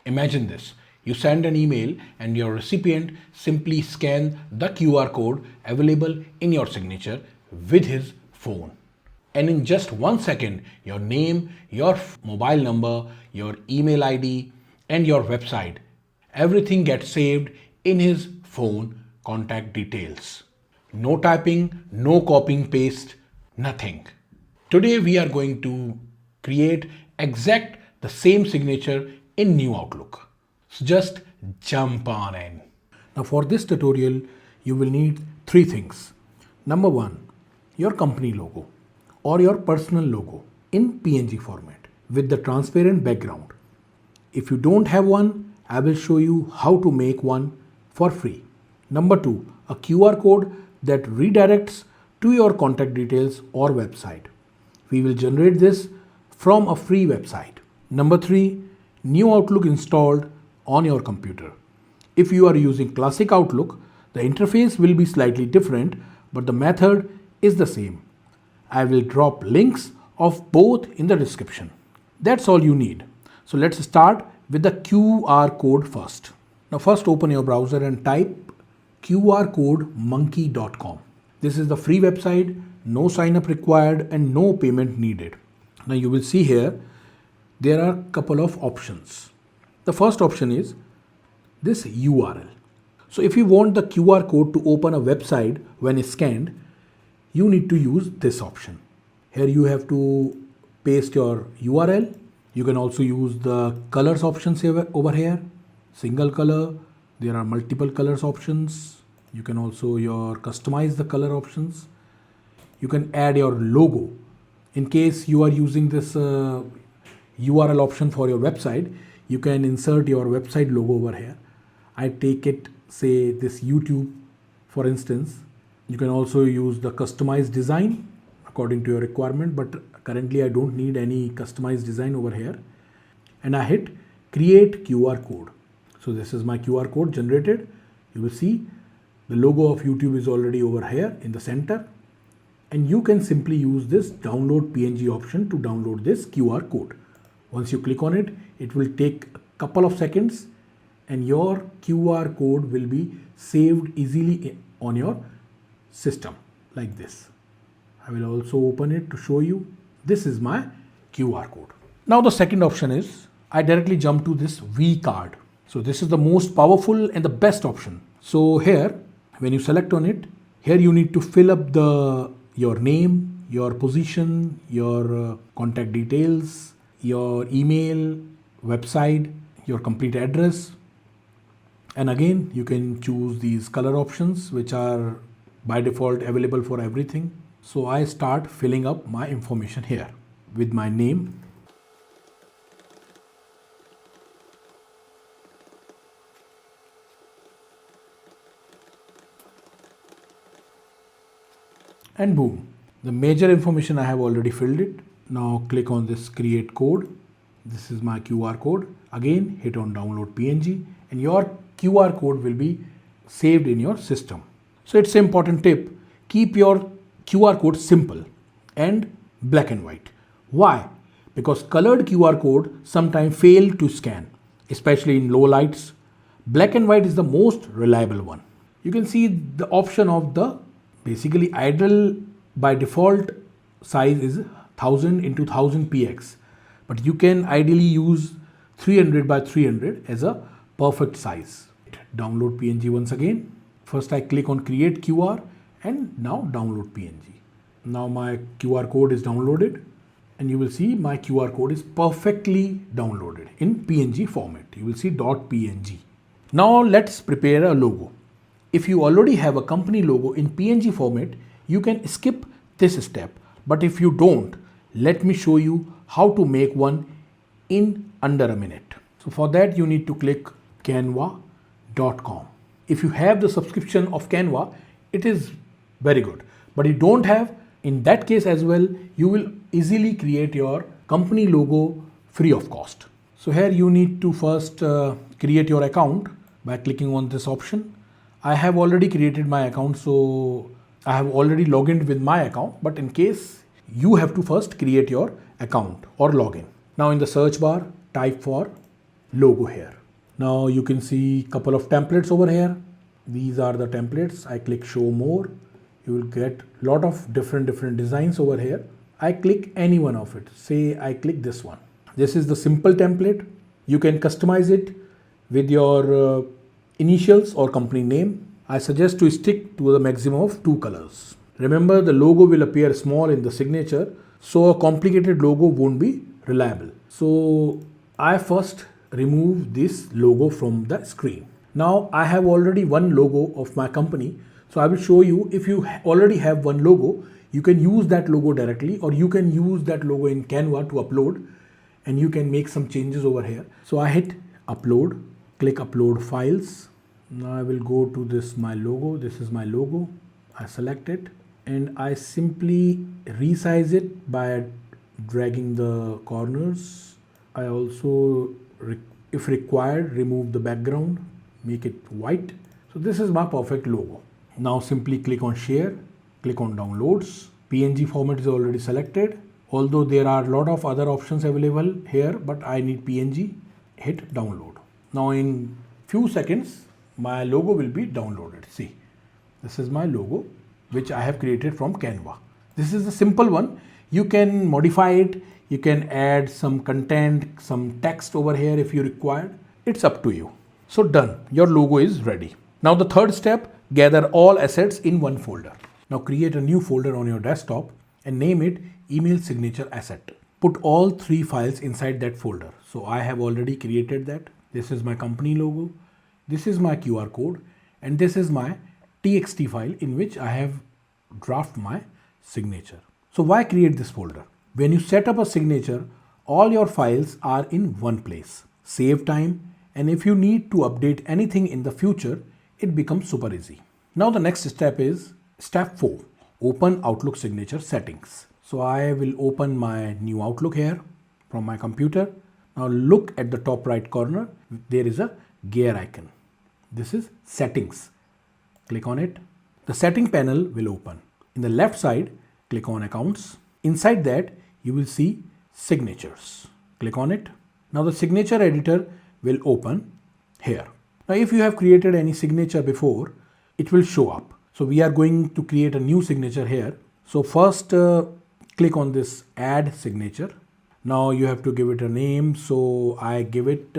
Imagine this. You send an email and your recipient simply scan the QR code available in your signature with his phone. And in just 1 second, your name, your mobile number, your email ID, and your website, everything gets saved in his phone contact details. No typing, no copying paste, nothing. Today we are going to create exact the same signature in new Outlook. So just jump on in. Now for this tutorial, you will need three things. Number one, your company logo or your personal logo in PNG format with the transparent background. If you don't have one, I will show you how to make one for free. Number two, a QR code that redirects to your contact details or website. We will generate this from a free website. Number three, new Outlook installed on your computer. If you are using classic Outlook, the interface will be slightly different, but the method is the same. I will drop links of both in the description. That's all you need. So let's start with the QR code first. Now first open your browser and type qrcodemonkey.com. This is the free website, no sign up required and no payment needed. Now you will see here there are a couple of options. The first option is this URL. So if you want the QR code to open a website when scanned, you need to use this option. Here you have to paste your URL. You can also use the colors options over here. Single color, there are multiple colors options. You can also customize the color options. You can add your logo. In case you are using this URL option for your website, you can insert your website logo over here. I take it, say this YouTube for instance. You can also use the customized design according to your requirement, but currently I don't need any customized design over here. And I hit create QR code. So this is my QR code generated. You will see the logo of YouTube is already over here in the center. And you can simply use this download PNG option to download this QR code. Once you click on it, it will take a couple of seconds and your QR code will be saved easily on your system like this. I will also open it to show you. This is my QR code. Now the second option is I directly jump to this vCard. So this is the most powerful and the best option. So here, when you select on it, here you need to fill up your name, your position, your contact details, your email, website, your complete address. And again, you can choose these color options, which are by default available for everything. So I start filling up my information here with my name. And boom, the major information I have already filled it. Now click on this create code. This is my QR code. Again, hit on download PNG and your QR code will be saved in your system. So it's an important tip. Keep your QR code simple and black and white. Why? Because colored QR code sometimes fail to scan, especially in low lights. Black and white is the most reliable one. You can see the option of the basically idle by default size is 1000 into 1000 px, but you can ideally use 300 by 300 as a perfect size. Download PNG once again. First I click on create QR and now download PNG. Now my QR code is downloaded and you will see my QR code is perfectly downloaded in PNG format. You will see .png. Now let's prepare a logo. If you already have a company logo in PNG format, you can skip this step. But if you don't, let me show you how to make one in under a minute. So for that you need to click canva.com. If you have the subscription of Canva, it is very good. But you don't have, in that case as well, you will easily create your company logo free of cost. So here you need to first create your account by clicking on this option. I have already created my account, so I have already logged in with my account, but in case you have to first create your account or login. Now in the search bar, type for logo here. Now you can see couple of templates over here. These are the templates. I click show more. You will get lot of different designs over here. I click any one of it. Say I click this one. This is the simple template. You can customize it with your initials or company name. I suggest to stick to the maximum of 2 colors. Remember, the logo will appear small in the signature, so a complicated logo won't be reliable. So I first remove this logo from the screen. Now I have already one logo of my company. So I will show you, if you already have one logo, you can use that logo directly, or you can use that logo in Canva to upload, and you can make some changes over here. So I hit upload, click upload files. Now I will go to this my logo. This is my logo. I select it and I simply resize it by dragging the corners. I also, if required, remove the background, make it white. So this is my perfect logo. Now simply click on share, click on downloads. PNG format is already selected. Although there are a lot of other options available here, but I need PNG. Hit download. Now in few seconds, my logo will be downloaded. See, this is my logo, which I have created from Canva. This is a simple one. You can modify it. You can add some content, some text over here if you require. It's up to you. So done. Your logo is ready. Now the third step, gather all assets in one folder. Now create a new folder on your desktop and name it email signature asset. Put all 3 files inside that folder. So I have already created that. This is my company logo. This is my QR code. And this is my TXT file in which I have draft my signature. So why create this folder? When you set up a signature, all your files are in one place. Save time. And if you need to update anything in the future, it becomes super easy. Now the next step is step 4. Open Outlook signature settings. So I will open my new Outlook here from my computer. Now look at the top right corner. There is a gear icon. This is settings. Click on it. The setting panel will open. In the left side, click on accounts. Inside that, you will see signatures. Click on it. Now the signature editor will open here. Now if you have created any signature before, it will show up. So we are going to create a new signature here. So first click on this add signature. Now you have to give it a name. So I give it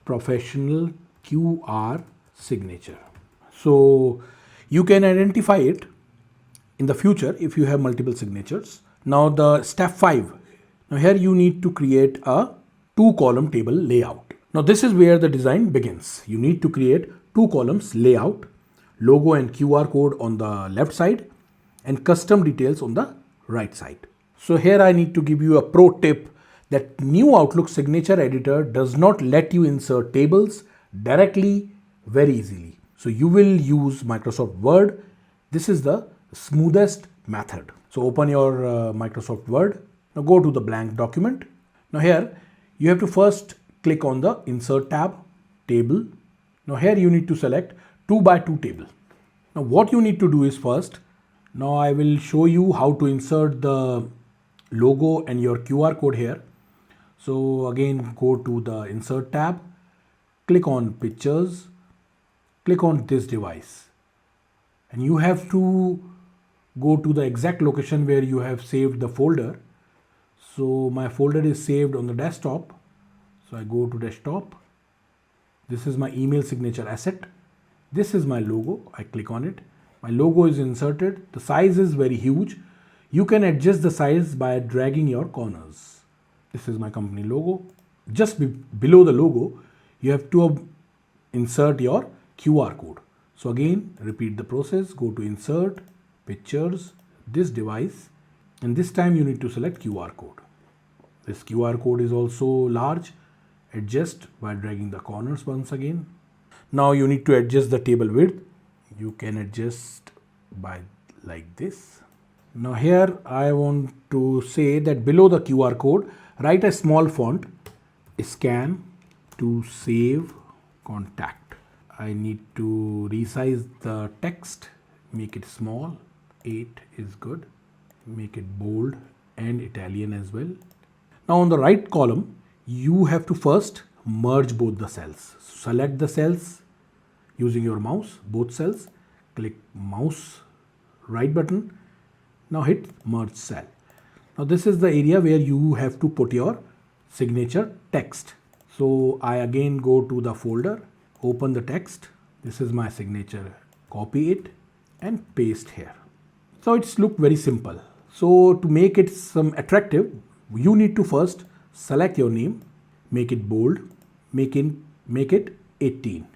professional QR signature. So you can identify it in the future if you have multiple signatures. Now the step 5. Now here you need to create a 2-column table layout. Now this is where the design begins. You need to create 2 columns layout, logo and QR code on the left side and custom details on the right side. So here I need to give you a pro tip that new Outlook signature editor does not let you insert tables directly very easily. So you will use Microsoft Word. This is the smoothest method. So open your Microsoft Word. Now go to the blank document. Now here you have to first click on the insert tab, table. Now here you need to select 2x2 table. Now what you need to do is first, now I will show you how to insert the logo and your QR code here. So again, go to the insert tab, click on pictures, click on this device. And you have to go to the exact location where you have saved the folder. So my folder is saved on the desktop. So I go to desktop. This is my email signature asset. This is my logo. I click on it. My logo is inserted. The size is very huge. You can adjust the size by dragging your corners. This is my company logo. Just below the logo, you have to insert your QR code. So again, repeat the process. Go to insert, pictures, this device, and this time you need to select QR code. This QR code is also large. Adjust by dragging the corners once again. Now you need to adjust the table width. You can adjust by like this. Now here I want to say that below the QR code, write a small font, scan to save contact. I need to resize the text, make it small, 8 is good, make it bold and Italian as well. Now on the right column, you have to first merge both the cells. Select the cells using your mouse, both cells, click mouse right button. Now hit merge cell. Now this is the area where you have to put your signature text. So I again go to the folder, open the text. This is my signature. Copy it and paste here. So it's look very simple. So to make it some attractive, you need to first select your name, make it bold, make it 18.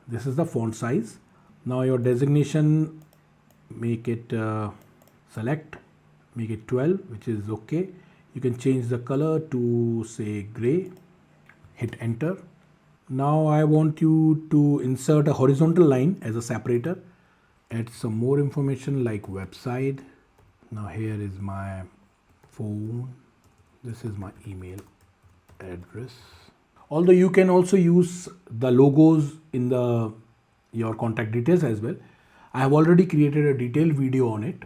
This is the font size. Now your designation, make it select, make it 12, which is okay. You can change the color to say gray, hit enter. Now I want you to insert a horizontal line as a separator. Add some more information like website. Now here is my phone. This is my email address. Although you can also use the logos in your contact details as well. I have already created a detailed video on it.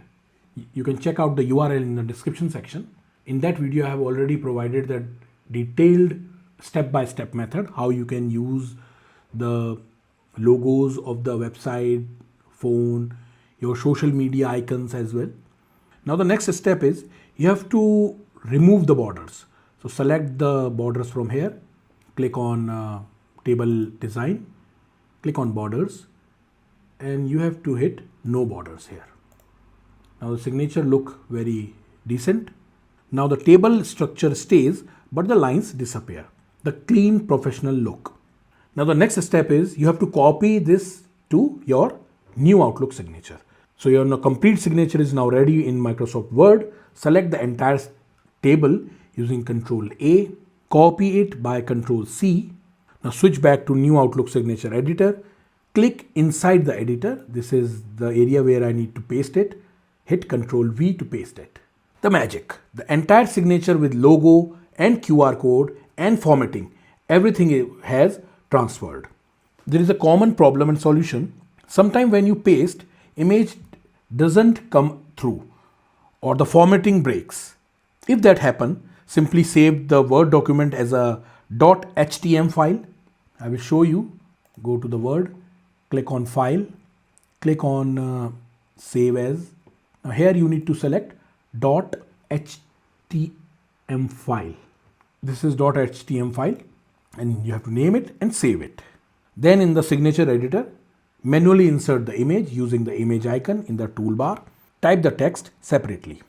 You can check out the URL in the description section. In that video, I have already provided the detailed step-by-step method, how you can use the logos of the website, phone, your social media icons as well. Now the next step is you have to remove the borders. So select the borders from here, click on table design, click on borders, and you have to hit no borders here. Now the signature look very decent. Now the table structure stays, but the lines disappear. The clean professional look. Now the next step is you have to copy this to your new Outlook signature. So your complete signature is now ready in Microsoft Word. Select the entire table using Control A, copy it by Control C. Now switch back to new Outlook signature editor. Click inside the editor. This is the area where I need to paste it. Hit Control V to paste it. The magic. The entire signature with logo and QR code and formatting. Everything has transferred. There is a common problem and solution. Sometimes when you paste, image doesn't come through or the formatting breaks. If that happens, simply save the Word document as a .htm file. I will show you. Go to the Word, click on File, click on Save As. Now here you need to select .htm file. This is .htm file and you have to name it and save it. Then in the signature editor, manually insert the image using the image icon in the toolbar. Type the text separately.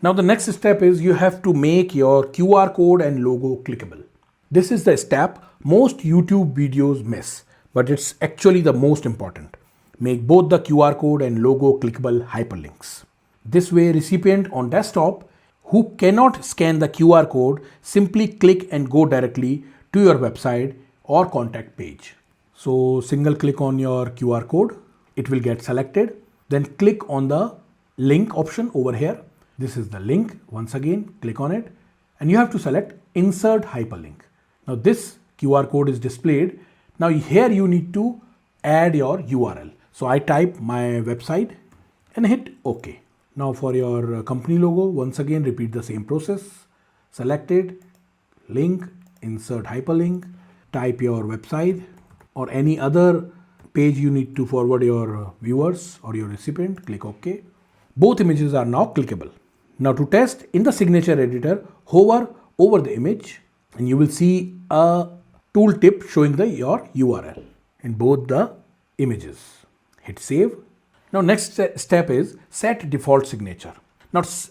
Now the next step is you have to make your QR code and logo clickable. This is the step most YouTube videos miss, but it's actually the most important. Make both the QR code and logo clickable hyperlinks. This way, recipient on desktop who cannot scan the QR code simply click and go directly to your website or contact page. So single click on your QR code, it will get selected. Then click on the link option over here. This is the link. Once again, click on it and you have to select insert hyperlink. Now this QR code is displayed. Now here you need to add your URL. So I type my website and hit OK. Now for your company logo, once again repeat the same process. Select it, link, insert hyperlink, type your website or any other page you need to forward your viewers or your recipient, click OK. Both images are now clickable. Now to test, in the signature editor, hover over the image and you will see a tooltip showing your URL in both the images. Hit save. Now next step is set default signature.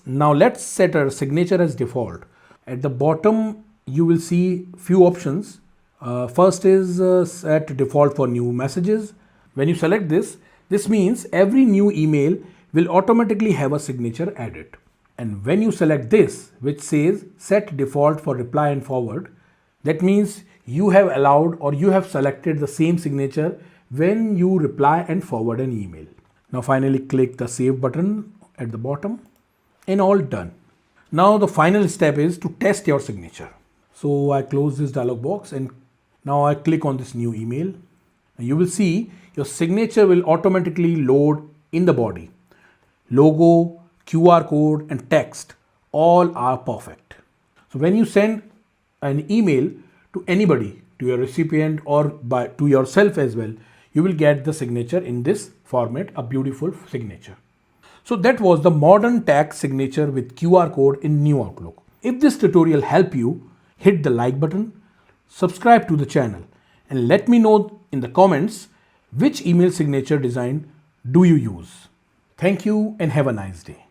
Now let's set a signature as default. At the bottom you will see few options. First is set default for new messages. When you select this, this means every new email will automatically have a signature added. And when you select this, which says set default for reply and forward, that means you have allowed or you have selected the same signature when you reply and forward an email. Now finally click the save button at the bottom and all done. Now the final step is to test your signature. So I close this dialog box and now I click on this new email. You will see your signature will automatically load in the body. Logo, QR code and text all are perfect. So when you send an email to anybody, to your recipient or to yourself as well, you will get the signature in this format, a beautiful signature. So that was the modern tax signature with QR code in New Outlook. If this tutorial helped you, hit the like button, subscribe to the channel, and let me know in the comments which email signature design do you use. Thank you and have a nice day.